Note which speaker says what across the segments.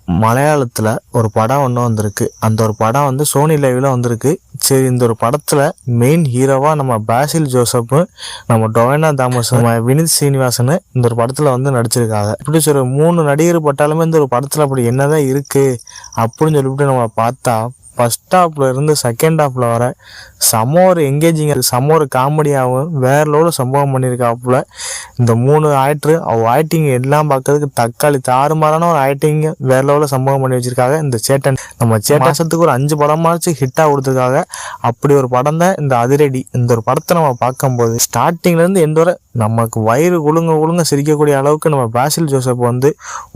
Speaker 1: மலையாளத்தில் ஒரு படம் ஒன்று வந்திருக்கு. அந்த ஒரு படம் வந்து சோனி லைவில் வந்திருக்கு. சரி, இந்த ஒரு படத்தில் மெயின் ஹீரோவாக நம்ம பாசில் ஜோசப்பு, நம்ம டொவைனா தாமஸ், நம்ம வினித் சீனிவாசன் இந்த ஒரு படத்தில் வந்து நடிச்சிருக்காங்க. இப்படி ஒரு 3 நடிகர் பட்டாலுமே இந்த ஒரு படத்தில் அப்படி என்னதான் இருக்குது அப்படின்னு சொல்லிவிட்டு நம்ம பார்த்தா, ஃபஸ்ட் ஹாஃப்ல இருந்து செகண்ட் ஹாஃப்ல வர செம ஒரு எங்கேஜிங், செம ஒரு காமெடியாகவும் வேற லெவலில் சம்பவம் பண்ணியிருக்காப்புல இந்த 3 ஆக்டரு. அவ ஆக்டிங் எல்லாம் பார்க்கறதுக்கு தக்காளி தாறுமாறான ஒரு ஆக்டிங் வேற லெவலில் சம்பவம் பண்ணி வச்சிருக்காங்க. இந்த சேட்டன் நம்ம சேட்டாசத்துக்கு ஒரு 5 படமாச்சு ஹிட்டாக கொடுத்துருக்காங்க. அப்படி ஒரு படம் தான் இந்த அதிரடி. இந்த ஒரு படத்தை நம்ம பார்க்கும்போது ஸ்டார்டிங்லேருந்து எந்த வரை நமக்கு வயிறு குழுங்க சிரிக்கக்கூடிய அளவுக்கு நம்ம பாசில் ஜோசப் வந்து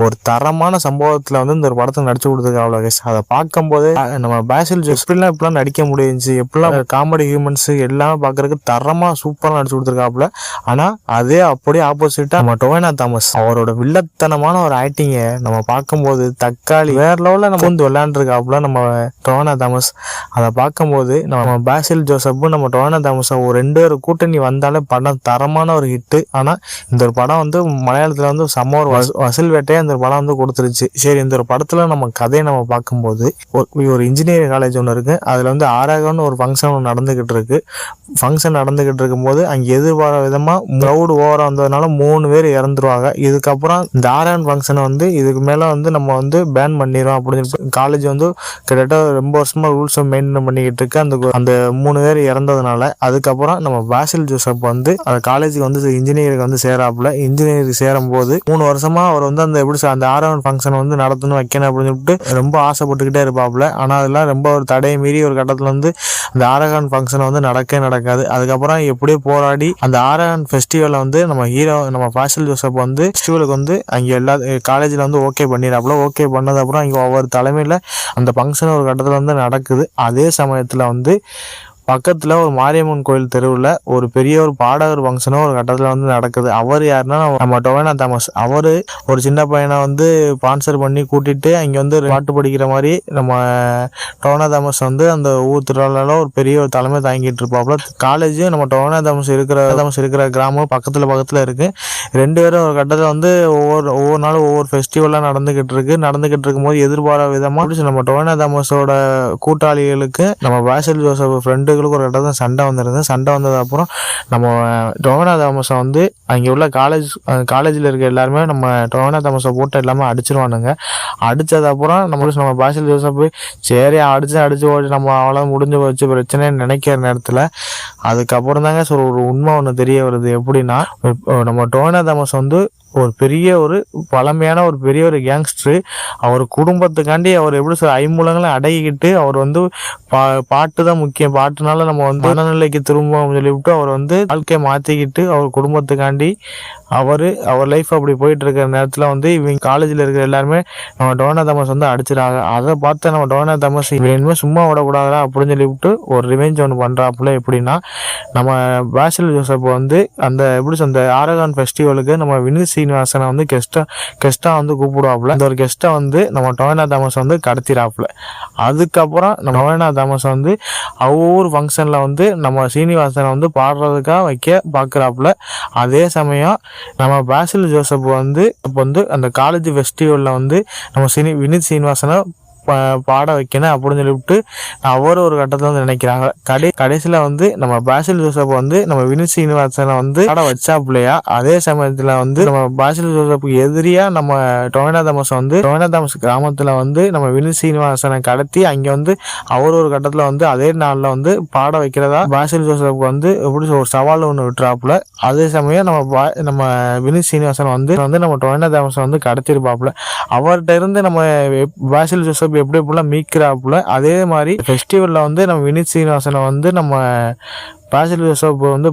Speaker 1: ஒரு தரமான சம்பவத்தில் வந்து இந்த ஒரு படத்தை நடிச்சு கொடுத்துருக்காங்க. அதை பார்க்கும்போது நம்ம பாசில் ஜோசப் இப்படிலாம் நடிக்க முடிஞ்சிச்சு, எப்படிலாம் காமெடி ஹியூமன்ஸ் எல்லாமே பார்க்கறதுக்கு தரமாக சூப்பராக நடிச்சு கொடுத்துருக்காப்புல. ஆனால் அதே அப்படியே ஆப்போசிட்டாக நம்ம டொவைனா தாமஸ் அவரோட வில்லத்தனமான ஒரு ஆக்டிங்கை நம்ம பார்க்கும்போது தக்காளி வேற லெவலில் நம்ம வந்து விளையாண்டுருக்காப்புல நம்ம டொவைனா தாமஸ். அதை பார்க்கும்போது நம்ம பாசில் ஜோசப்பும் நம்ம டொவைனா தாமஸும் ஒரு 2 பேர் கூட்டணி வந்தாலே படம் தரமான ஒரு ஹிட்டு. ஆனால் இந்த ஒரு படம் வந்து மலையாளத்தில் வந்து செம்ம ஒரு வசூல் வேட்டையை இந்த படம் வந்து கொடுத்துருச்சு. சரி, இந்த ஒரு படத்தில் நம்ம கதையை நம்ம பார்க்கும்போது ஒரு இன்ஜினியரிங் காலேஜ் ஒன்று இருக்குது. அதில் வந்து ஆராகன்னு ஒரு ஃபங்க்ஷன் ஒன்று நடந்துக்கிட்டு இருக்கு. ஃபங்க்ஷன் நடந்துக்கிட்டு இருக்கும்போது அங்கே எதிர்பாராத விதமாக க்ரௌடு ஓவராக வந்ததுனால 3 பேர் இறந்துருவாங்க. இதுக்கப்புறம் இந்த ஆராகன் ஃபங்க்ஷனை வந்து இதுக்கு மேலே வந்து நம்ம வந்து பேன் பண்ணிடுவோம் அப்படின்னு சொல்லி காலேஜ் வந்து கிட்டத்தட்ட ரொம்ப வருஷமாக ரூல்ஸை மெயின்டைன் பண்ணிக்கிட்டு இருக்கு. அந்த 3 பேர் இறந்ததுனால அதுக்கப்புறம் நம்ம பாசில் ஜோசப் வந்து அந்த காலேஜுக்கு வந்து இன்ஜினியரிங் வந்து சேராப்புல. இன்ஜினியரிங் சேரும்போது 3 வருஷமாக அவர் வந்து அந்த எப்படி அந்த ஆராகன் ஃபங்க்ஷன் வந்து நடத்தணும் வைக்கணும் அப்படின்னு சொல்லிட்டு ரொம்ப ஆசைப்பட்டுக்கிட்டே இருப்பாப்புல. ஆனால் அதெல்லாம் ரொம்ப ஒரு தடையை மீறி ஒரு கட்டத்தில் வந்து அந்த ஆராகன் ஃபங்க்ஷனை வந்து நடக்காது. அதுக்கப்புறம் எப்படியோ போராடி அந்த ஆராகன் ஃபெஸ்டிவலை வந்து நம்ம பாசில் ஜோசப் வந்து ஃபெஸ்டிவலுக்கு வந்து அங்கே எல்லா காலேஜில் வந்து ஓகே பண்ணிடுறாப்புல. ஓகே பண்ணதுக்கப்புறம் அங்கே ஒவ்வொரு தலைமையில் அந்த ஃபங்க்ஷன் ஒரு கட்டத்தில் வந்து நடக்குது. அதே சமயத்தில் வந்து பக்கத்தில் ஒரு மாரியம்மன் கோயில் தெருவில் ஒரு பெரிய ஒரு பாடகர் ஃபங்க்ஷனும் ஒரு கட்டத்தில் வந்து நடக்குது. அவர் யாருன்னா நம்ம டொவைனா தாமஸ். அவர் ஒரு சின்ன பையனை வந்து ஸ்பான்சர் பண்ணி கூட்டிகிட்டு அங்கே வந்து பாட்டு படிக்கிற மாதிரி நம்ம டொவைனா தாமஸ் வந்து அந்த ஊர் திருவிழாவில் ஒரு பெரிய ஒரு தலைமை தாங்கிட்டு இருப்பாப்புல. காலேஜ் நம்ம டொவைனா தாமஸ் இருக்கிற கிராமம் பக்கத்தில் இருக்குது. 2 பேரும் ஒரு கட்டத்தில் வந்து ஒவ்வொரு நாளும் ஒவ்வொரு ஃபெஸ்டிவலாக நடந்துக்கிட்டு இருக்கும்போது எதிர்பாராத விதமாக நம்ம டொவைனா தாமஸோட கூட்டாளிகளுக்கு நம்ம பாசில் ஜோசப் ஃப்ரெண்டு ஒரு இடத்துல சண்டை வந்தது அப்புறம் நம்ம டொவைனா தாமஸை வந்து அங்கே உள்ள காலேஜில் இருக்க எல்லாருமே நம்ம டொவைனா தாமஸை போட்டு எல்லாமே அடிச்சிருவானுங்க. அடித்தது அப்புறம் நம்ம பாசில் ஜோசப் சரி அடிச்சு ஓடி நம்ம அவ்வளோ முடிஞ்சு போச்சு பிரச்சனைன்னு நினைக்கிற நேரத்தில் அதுக்கப்புறம் தாங்க ஒரு உண்மை ஒன்று தெரிய வருது. எப்படின்னா நம்ம டொவைனா தாமஸ் வந்து ஒரு பெரிய ஒரு பழமையான ஒரு பெரிய ஒரு கேங்ஸ்டரு. அவர் குடும்பத்துக்காண்டி அவர் எப்படி ஐம்புலங்களை அடக்கிக்கிட்டு அவர் வந்து பாட்டு தான் முக்கியம், பாட்டுனால நம்ம வந்து மனநிலைக்கு திரும்ப சொல்லிவிட்டு அவர் வந்து வாழ்க்கையை மாற்றிக்கிட்டு அவர் குடும்பத்துக்காண்டி அவர் லைஃப் அப்படி போயிட்டு இருக்கிற நேரத்தில் வந்து இவங்க காலேஜில் இருக்கிற எல்லாருமே நம்ம டொவைனா தாமஸ் வந்து அடிச்சிடாங்க. அதை பார்த்து நம்ம டொவைனா தாமஸ் இவனுமே சும்மா விடக்கூடாதா அப்படின்னு சொல்லிவிட்டு ஒரு ரிவெஞ்ச் ஒன்று பண்ணுறாப்புல. எப்படின்னா நம்ம பாசில் ஜோசப் வந்து அந்த அந்த ஆராகன் ஃபெஸ்டிவலுக்கு நம்ம வினித் சீனிவாசனை வந்து கெஸ்ட்டாக வந்து கூப்பிடுவாப்புல. அந்த ஒரு கெஸ்ட்டை வந்து நம்ம டொவைனா தாமஸ் வந்து கடத்திடாப்புல. அதுக்கப்புறம் நம்ம டொவைனா தாமஸ் வந்து ஒவ்வொரு ஃபங்க்ஷனில் வந்து நம்ம சீனிவாசனை வந்து பாடுறதுக்காக வைக்க பார்க்குறாப்புல. அதே சமயம் நம்ம பாசில் ஜோசப் வந்து அந்த காலேஜ் ஃபெஸ்டிவலில் வந்து நம்ம வினித் சீனிவாசனை பாட வைக்கணும் அப்படின்னு சொல்லிவிட்டு அவர் ஒரு கட்டத்தில் வந்து நினைக்கிறாங்க. கடைசியில் வந்து நம்ம பாசில் ஜோசப் வந்து நம்ம வினித் சீனிவாசனை வந்து பாட வச்சாப்புலையா. அதே சமயத்தில் வந்து நம்ம பாசில் ஜோசப்புக்கு எதிரியா நம்ம டொவைனா தாமஸ் கிராமத்தில் வந்து நம்ம வினித் சீனிவாசனை கடத்தி அங்கே வந்து அவர் ஒரு கட்டத்தில் வந்து அதே நாளில் வந்து பாட வைக்கிறதா பாசில் ஜோசப்புக்கு வந்து எப்படி ஒரு சவால் ஒன்று விட்டுறாப்புல. அதே சமயம் நம்ம வினித் சீனிவாசன் வந்து நம்ம டொவைனா தாமஸை வந்து கடத்திருப்பாப்புல. அவர்கிட்ட இருந்து நம்ம பாசில் ஜோசப் எப்படிலாம் மீட்கிறாப்புல. அதே மாதிரி ஃபெஸ்டிவல்ல வந்து நம்ம வினித் சீனிவாசனை வந்து நம்ம பாசில் ஜோசப் வந்து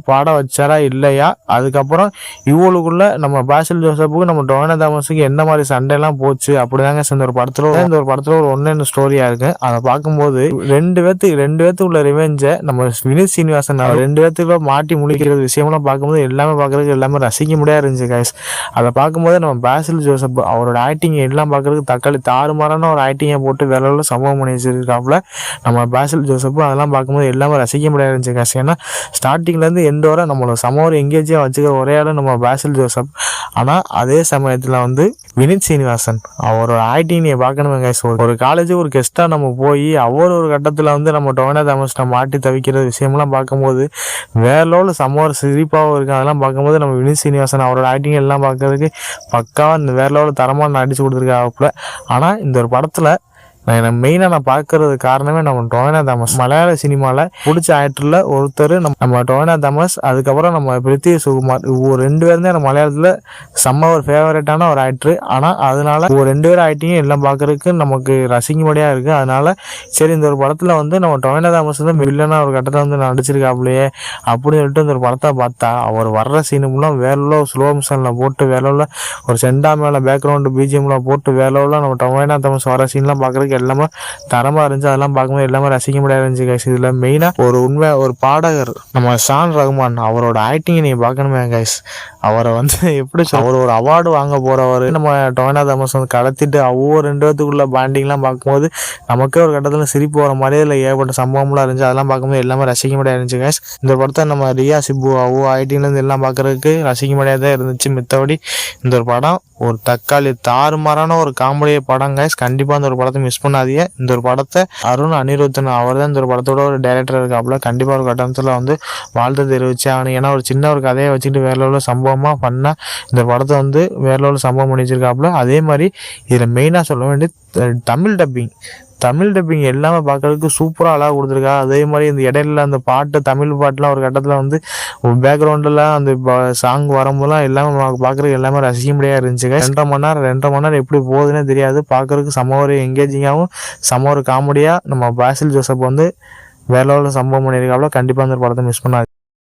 Speaker 1: பாட வச்சாரா இல்லையா. அதுக்கப்புறம் இவளுக்குள்ள நம்ம பாசில் ஜோசப்புக்கு நம்ம டொவைனா தாமஸுக்கு என்ன மாதிரி சண்டைலாம் போச்சு அப்படிதாங்க இந்த ஒரு படத்துல ஒரு ஒன்னு ஸ்டோரியா இருக்கு. அதை பார்க்கும்போது ரெண்டு பேத்துக்குள்ள ரிவெஞ்சை நம்ம வினித் சீனிவாசன் 2 பேத்துக்குள்ள மாட்டி முடிக்கிற விஷயம்லாம் பார்க்கும்போது பார்க்கறதுக்கு எல்லாமே ரசிக்க முடியாது இருந்துச்சு கைஸ். அதை பார்க்கும்போது நம்ம பாசில் ஜோசப் அவரோட ஆக்டிங் எல்லாம் பார்க்கறதுக்கு தக்காளி தாறுமாறான ஒரு ஆக்டிங்கை போட்டு வேலையில சம்பவம் பண்ணி வச்சிருக்காப்புல நம்ம பாசில் ஜோசப். அதெல்லாம் பார்க்கும்போது எல்லாமே ரசிக்க முடியாது. இருந்துச்சு காசு. ஏன்னா ஸ்டார்டிங்லேருந்து எண்ட் வரை நம்மளை செம ஒரு எங்கேஜாக வச்சுக்க ஒரே ஆள் நம்ம பாசில் ஜோசப். ஆனால் அதே சமயத்தில் வந்து வினித் சீனிவாசன் அவரோட ஆக்டிங் நீ பார்க்கணுமே கைஸ். ஒரு காலேஜ் ஒரு கெஸ்ட்டாக நம்ம போய் ஒரு கட்டத்தில் வந்து நம்ம டொவினோ தாமஸை மாட்டி தவிக்கிற விஷயம்லாம் பார்க்கும்போது வேற லெவலில் செம்ம ஒரு சிரிப்பாகவும் இருக்குது. அதெல்லாம் பார்க்கும்போது நம்ம வினித் சீனிவாசன் அவரோட ஆக்டிங் எல்லாம் பார்க்கறதுக்கு பக்காவாக இந்த வேற லெவலில் தரமாக நடிச்சு கொடுத்துருக்காப்புல. ஆனால் இந்த ஒரு படத்தில் மெயினாக நான் பார்க்கறது காரணமே நம்ம டொவினோ தாமஸ். மலையாள சினிமாவில் பிடிச்ச ஆக்டரில் ஒருத்தர் நம்ம டொவினோ தாமஸ், அதுக்கப்புறம் நம்ம பிரித்தி சுகுமார். ரெண்டு பேரும் தான் மலையாளத்தில் செம்ம ஒரு ஃபேவரட்டான ஒரு ஆக்டரு. ஆனால் அதனால ரெண்டு பேரும் ஆக்டிங்கும் எல்லாம் பார்க்கறதுக்கு நமக்கு ரசிக்கும்படியாக இருக்குது. அதனால சரி இந்த ஒரு படத்தில் வந்து நம்ம டொவினோ தாமஸ் வந்து வில்லனா ஒரு கட்டத்தில் வந்து நடிச்சிருக்காப்புலையே அப்படின்னு சொல்லிட்டு இந்த ஒரு படத்தை பார்த்தா அவர் வர்ற சீனுக்குலாம் வேற ஸ்லோ மிஷனில் போட்டு வேற ஒரு செண்டா மேலே பேக்ரவுண்டு பிஜிஎம்லாம் போட்டு வேற நம்ம டொவினோ தாமஸ் வர சீன்லாம் பார்க்குறதுக்கு எல்லாமே தரமாக இருந்துச்சு. அதெல்லாம் பார்க்கும்போது எல்லாமே ரசிக்க முடியாது இருந்துச்சு கைஸ். இதில் மெயினாக ஒரு பாடகர் நம்ம ஷான் ரஹ்மான் அவரோட ஆக்டிங்கை நீங்கள் பார்க்கணுமே கைஸ். அவரை வந்து எப்படி அவர் ஒரு அவார்டு வாங்க போகிறவர் நம்ம டொவினோ தாமஸ் வந்து கடத்திட்டு ரெண்டு பேத்துக்குள்ள பாண்டிங்லாம் பார்க்கும்போது நமக்கே ஒரு கட்டத்தில் சிரிப்பு வர மாதிரி இல்லை ஏற்பட்ட சம்பவம்லாம் இருந்துச்சு. அதெல்லாம் பார்க்கும்போது எல்லாமே ரசிக்க முடியாது இருந்துச்சு கைஸ். இந்த படத்தை நம்ம ரியா சிப்பு ஆக்டிங்லேருந்து எல்லாம் பார்க்குறதுக்கு ரசிக்க முடியாதான் இருந்துச்சு. மித்தபடி இந்த ஒரு படம் ஒரு தக்காளி தாறுமாறான ஒரு காமெடி படம் கைஸ். கண்டிப்பாக இந்த ஒரு படத்தை மிஸ் பண்ணாதீங்க. இந்த ஒரு படத்தை அருண் அனிருத்தன் அவர் தான் இந்த ஒரு படத்தோட ஒரு டைரக்டர் இருக்காப்புல. கண்டிப்பாக ஒரு கட்டணத்தில் வந்து வாழ்த்து தெரிவிச்சு அவனு. ஏன்னா ஒரு சின்ன ஒரு கதையை வச்சுட்டு வேற உள்ள சம்பவமாக பண்ணால் இந்த படத்தை வந்து வேற உள்ள சம்பவம் பண்ணி வச்சிருக்காப்புல. அதே மாதிரி இதில் மெயினாக சொல்ல வேண்டியது தமிழ் டப்பிங் எல்லாமே பார்க்கறதுக்கு சூப்பராக அழகாக கொடுத்துருக்கா. அதே மாதிரி இந்த இடையில அந்த பாட்டு தமிழ் பாட்டுலாம் ஒரு கட்டத்தில் வந்து பேக்ரவுண்டில் அந்த சாங் வரும்போதெல்லாம் எல்லாமே பார்க்குறதுக்கு எல்லாமே ரசிக்க முடியாது இருந்துச்சு. 2.5 மணி நேரம் எப்படி போகுதுன்னே தெரியாது. பார்க்குறதுக்கு செம்ம ஒரு எங்கேஜிங்காகவும் செம்ம ஒரு காமெடியாக நம்ம பாசில் ஜோசப் வந்து வேற லெவலில் சம்பவம் பண்ணியிருக்காப்புல. கண்டிப்பாக அந்த படத்தை மிஸ் பண்ணாது.